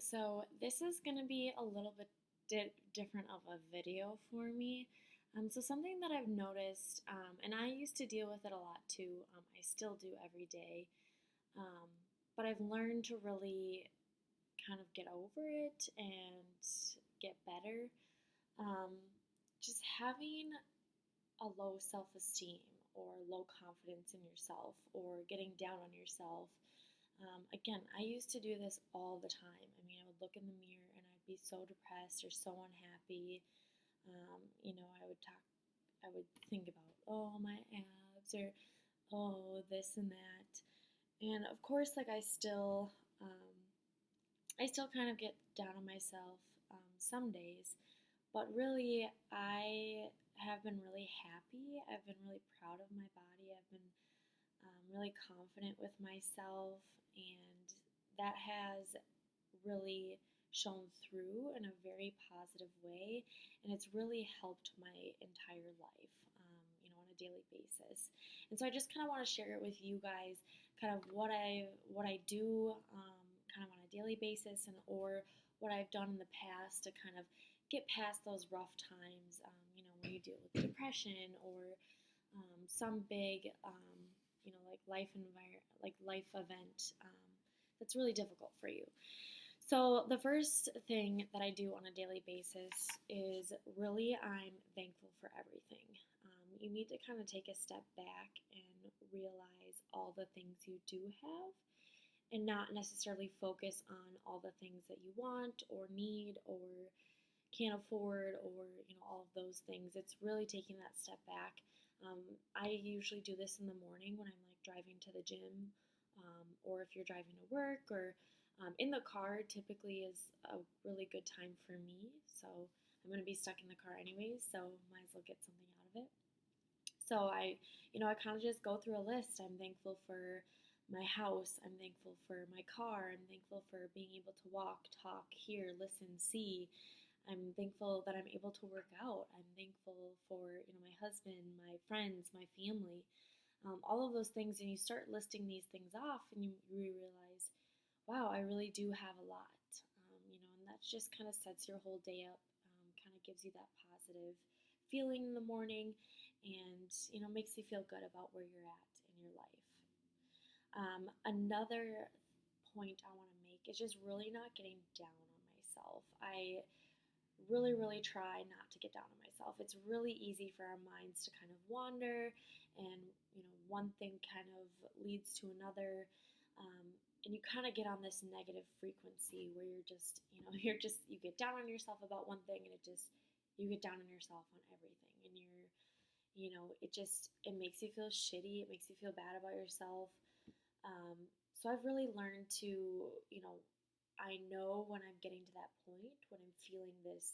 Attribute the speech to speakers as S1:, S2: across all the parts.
S1: so this is going to be a little bit different of a video for me. So something that I've noticed, and I used to deal with it a lot too. I still do every day, um, but I've learned to really kind of get over it and get better. Um, just having a low self-esteem or low confidence in yourself or getting down on yourself. Again, I used to do this all the time. I mean, I would look in the mirror and I'd be so depressed or so unhappy. I would think about, oh, my abs or, oh, this and that. And of course, like I still kind of get down on myself some days, but really, I have been really happy. I've been really proud of my body. I've been really confident with myself, and that has really shown through in a very positive way, and it's really helped my entire life, on a daily basis. And so I just kind of want to share it with you guys, kind of what I do, kind of on a daily basis, and or what I've done in the past to kind of get past those rough times, when you deal with depression or some big, like life event that's really difficult for you. So the first thing that I do on a daily basis is really I'm thankful for everything. You need to kind of take a step back and realize all the things you do have and not necessarily focus on all the things that you want or need or can't afford or all of those things. It's really taking that step back. I usually do this in the morning when I'm like driving to the gym, or if you're driving to work, or in the car typically is a really good time for me. So I'm going to be stuck in the car anyways, so might as well get something out of it. So I kind of just go through a list. I'm thankful for my house. I'm thankful for my car. I'm thankful for being able to walk, talk, hear, listen, see. I'm thankful that I'm able to work out. I'm thankful for my husband, my friends, my family, all of those things. And you start listing these things off, and you realize, wow, I really do have a lot. And that just kind of sets your whole day up, kind of gives you that positive feeling in the morning, and makes you feel good about where you're at in your life. Another point I want to make is just really not getting down on myself. I really, really try not to get down on myself. It's really easy for our minds to kind of wander, and one thing kind of leads to another, and you kind of get on this negative frequency where you're just, you get down on yourself about one thing, and you get down on yourself on everything, and it makes you feel shitty. It makes you feel bad about yourself. So I've really learned to, I know when I'm getting to that point, when I'm feeling this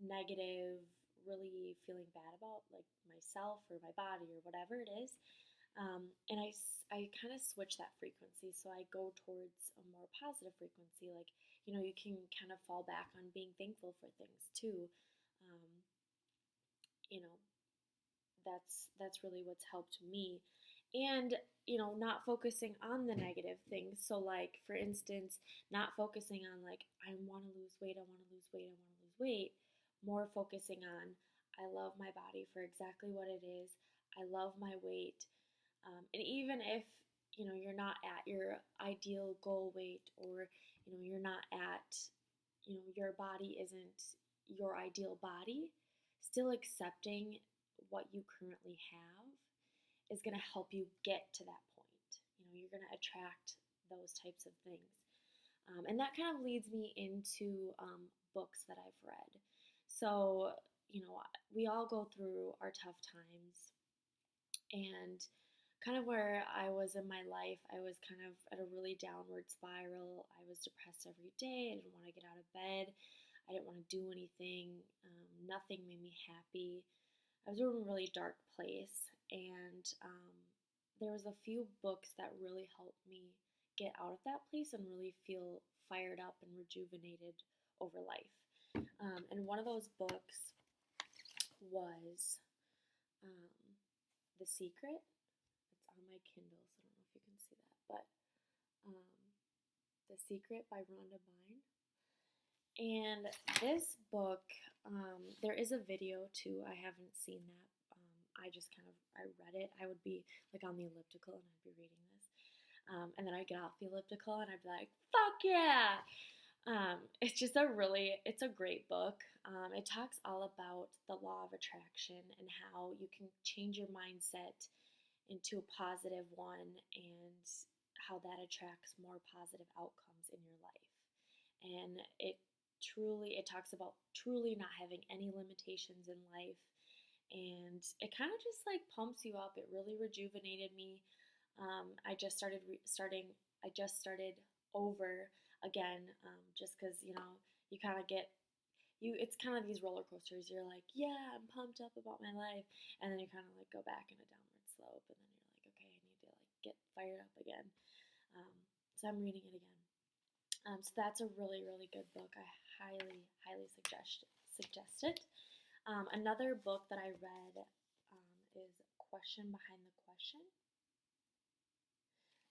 S1: negative, really feeling bad about like myself or my body or whatever it is. And I kind of switch that frequency. So I go towards a more positive frequency. Like, you can kind of fall back on being thankful for things too. Um, you know, that's really what's helped me. And not focusing on the negative things. So like, for instance, not focusing on like, I want to lose weight, I want to lose weight, I want to lose weight. More focusing on, I love my body for exactly what it is. I love my weight. And even if you're not at your ideal goal weight, or you're not at, your body isn't your ideal body, still accepting what you currently have is going to help you get to that point. You're going to attract those types of things. And that kind of leads me into books that I've read. So, we all go through our tough times, and kind of where I was in my life, I was kind of at a really downward spiral. I was depressed every day. I didn't want to get out of bed. I didn't want to do anything. Nothing made me happy. I was in a really dark place, and there was a few books that really helped me get out of that place and really feel fired up and rejuvenated over life. And one of those books was The Secret. It's on my Kindle, so I don't know if you can see that, but The Secret by Rhonda Byrne. And this book, there is a video too. I haven't seen that. I just I read it. I would be like on the elliptical and I'd be reading this. And then I'd get off the elliptical and I'd be like, fuck yeah! It's just it's a great book. It talks all about the law of attraction and how you can change your mindset into a positive one and how that attracts more positive outcomes in your life. And it talks about truly not having any limitations in life, and it kind of just like pumps you up. It really rejuvenated me. I just started I just started over again, just because you kind of get you. It's kind of these roller coasters. You're like, yeah, I'm pumped up about my life, and then you kind of like go back in a downward slope, and then you're like, okay, I need to like get fired up again. Um, so I'm reading it again. So that's a really good book. I highly suggest it. Another book that I read is Question Behind the Question.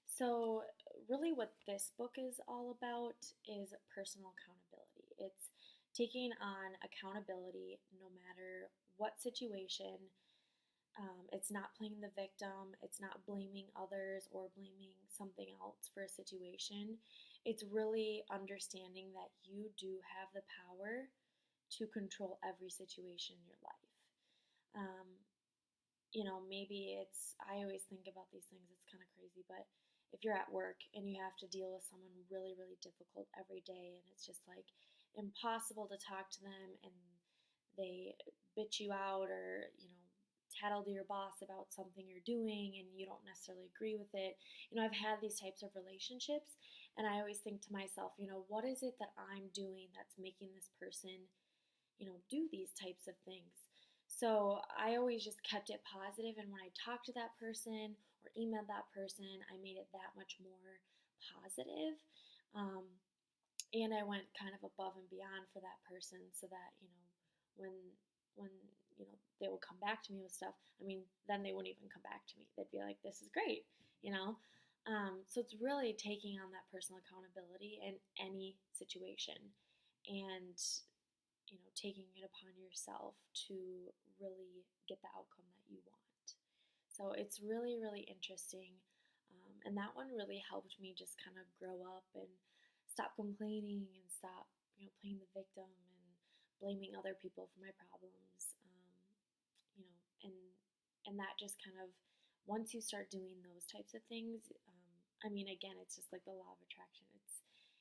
S1: So, really, what this book is all about is personal accountability. It's taking on accountability no matter what situation. It's not playing the victim, it's not blaming others or blaming something else for a situation. It's really understanding that you do have the power to control every situation in your life. Um, maybe I always think about these things, it's kind of crazy, but if you're at work and you have to deal with someone really difficult every day and it's just like impossible to talk to them and they bitch you out or, tattle to your boss about something you're doing and you don't necessarily agree with it. I've had these types of relationships and I always think to myself, what is it that I'm doing that's making this person do these types of things. So I always just kept it positive, and when I talked to that person or emailed that person, I made it that much more positive. Um, and I went kind of above and beyond for that person, so that when when they would come back to me with stuff. I mean, then they wouldn't even come back to me. They'd be like, "This is great," you know. So it's really taking on that personal accountability in any situation, and taking it upon yourself to really get the outcome that you want. So it's really interesting. And that one really helped me just kind of grow up and stop complaining and stop, playing the victim and blaming other people for my problems. You know, and that just kind of, once you start doing those types of things, I mean, again, it's just like the law of attraction.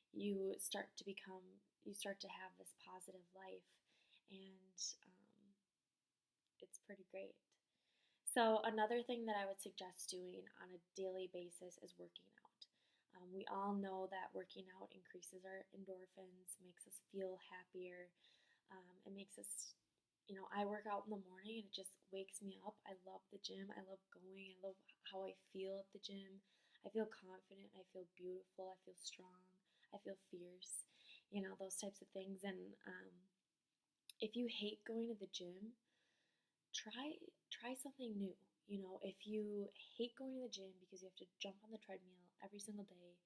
S1: You start to become, you start to have this positive life, and it's pretty great. So another thing that I would suggest doing on a daily basis is working out. We all know that working out increases our endorphins, makes us feel happier. It makes us, I work out in the morning and it just wakes me up. I love the gym. I love going. I love how I feel at the gym. I feel confident. I feel beautiful. I feel strong. I feel fierce. Those types of things. And if you hate going to the gym, try something new. If you hate going to the gym because you have to jump on the treadmill every single day,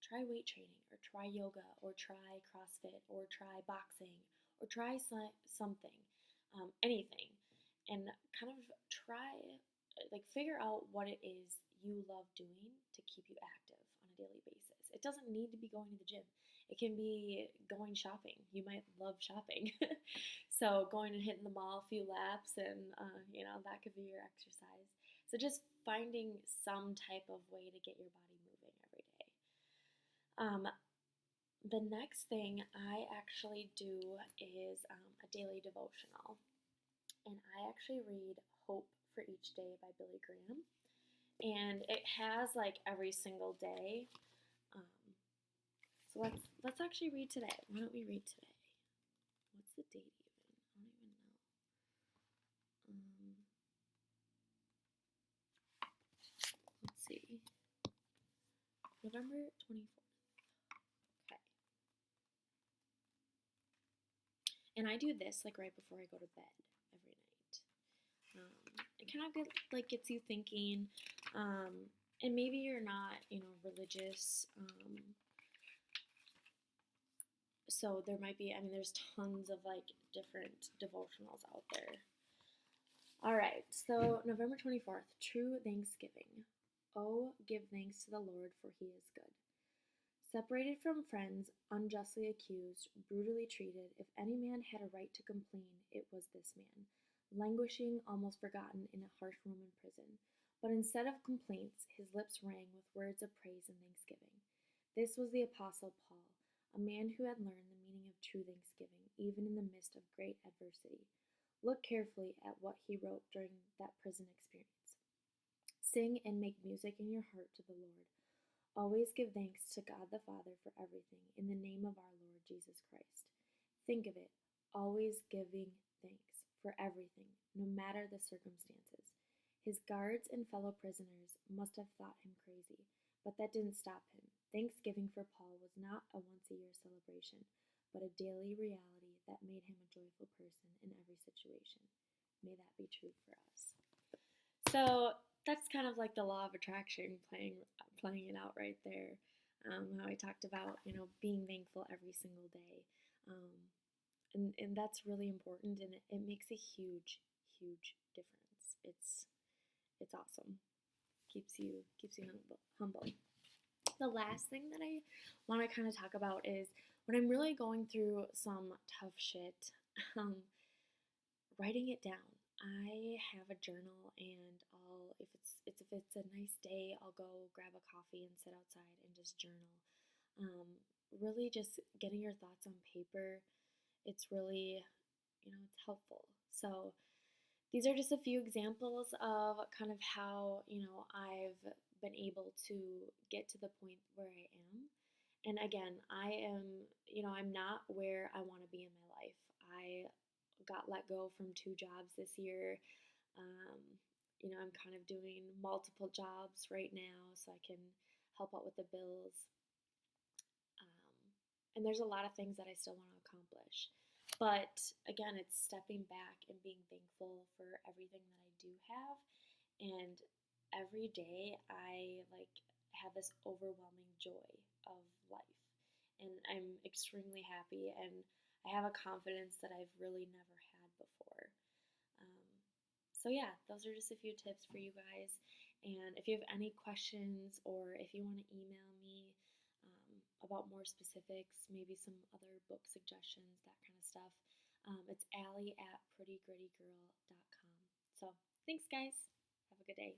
S1: try weight training or try yoga or try CrossFit or try boxing or try something, anything, and kind of try, like, figure out what it is you love doing to keep you active on a daily basis. It doesn't need to be going to the gym. It can be going shopping. You might love shopping. So going and hitting the mall a few laps, and that could be your exercise. So just finding some type of way to get your body moving every day. The next thing I actually do is a daily devotional. And I actually read Hope for Each Day by Billy Graham. And it has like every single day. So let's actually read today. Why don't we read today? What's the date even? I don't even know. Let's see. November 24th. Okay. And I do this like right before I go to bed every night. It kind of gets you thinking. And maybe you're not, religious. So there might be, I mean, there's tons of like different devotionals out there. All right, so November 24th, True Thanksgiving. Oh, give thanks to the Lord, for he is good. Separated from friends, unjustly accused, brutally treated, if any man had a right to complain, it was this man, languishing, almost forgotten, in a harsh Roman prison. But instead of complaints, his lips rang with words of praise and thanksgiving. This was the Apostle Paul, a man who had learned the meaning of true thanksgiving, even in the midst of great adversity. Look carefully at what he wrote during that prison experience. Sing and make music in your heart to the Lord. Always give thanks to God the Father for everything, in the name of our Lord Jesus Christ. Think of it, always giving thanks for everything, no matter the circumstances. His guards and fellow prisoners must have thought him crazy, but that didn't stop him. Thanksgiving for Paul was not a once-a-year celebration, but a daily reality that made him a joyful person in every situation. May that be true for us. So that's kind of like the law of attraction playing it out right there. How I talked about being thankful every single day, and that's really important, and it makes a huge difference. It's awesome. Keeps you humble. The last thing that I want to kind of talk about is when I'm really going through some tough shit. Um, Writing it down. I have a journal, and if it's a nice day, I'll go grab a coffee and sit outside and just journal. Really, just getting your thoughts on paper. It's really, it's helpful. So these are just a few examples of kind of how I've been able to get to the point where I am. And again, I'm not where I want to be in my life. I got let go from 2 jobs this year. Um, I'm kind of doing multiple jobs right now so I can help out with the bills. And there's a lot of things that I still want to accomplish. But again, it's stepping back and being thankful for everything that I do have. And every day I have this overwhelming joy of life. And I'm extremely happy, and I have a confidence that I've really never had before. Um, so yeah, those are just a few tips for you guys. And if you have any questions, or if you want to email me about more specifics, maybe some other book suggestions, that kind of stuff, it's Allie at prettygrittygirl.com. So thanks, guys. Have a good day.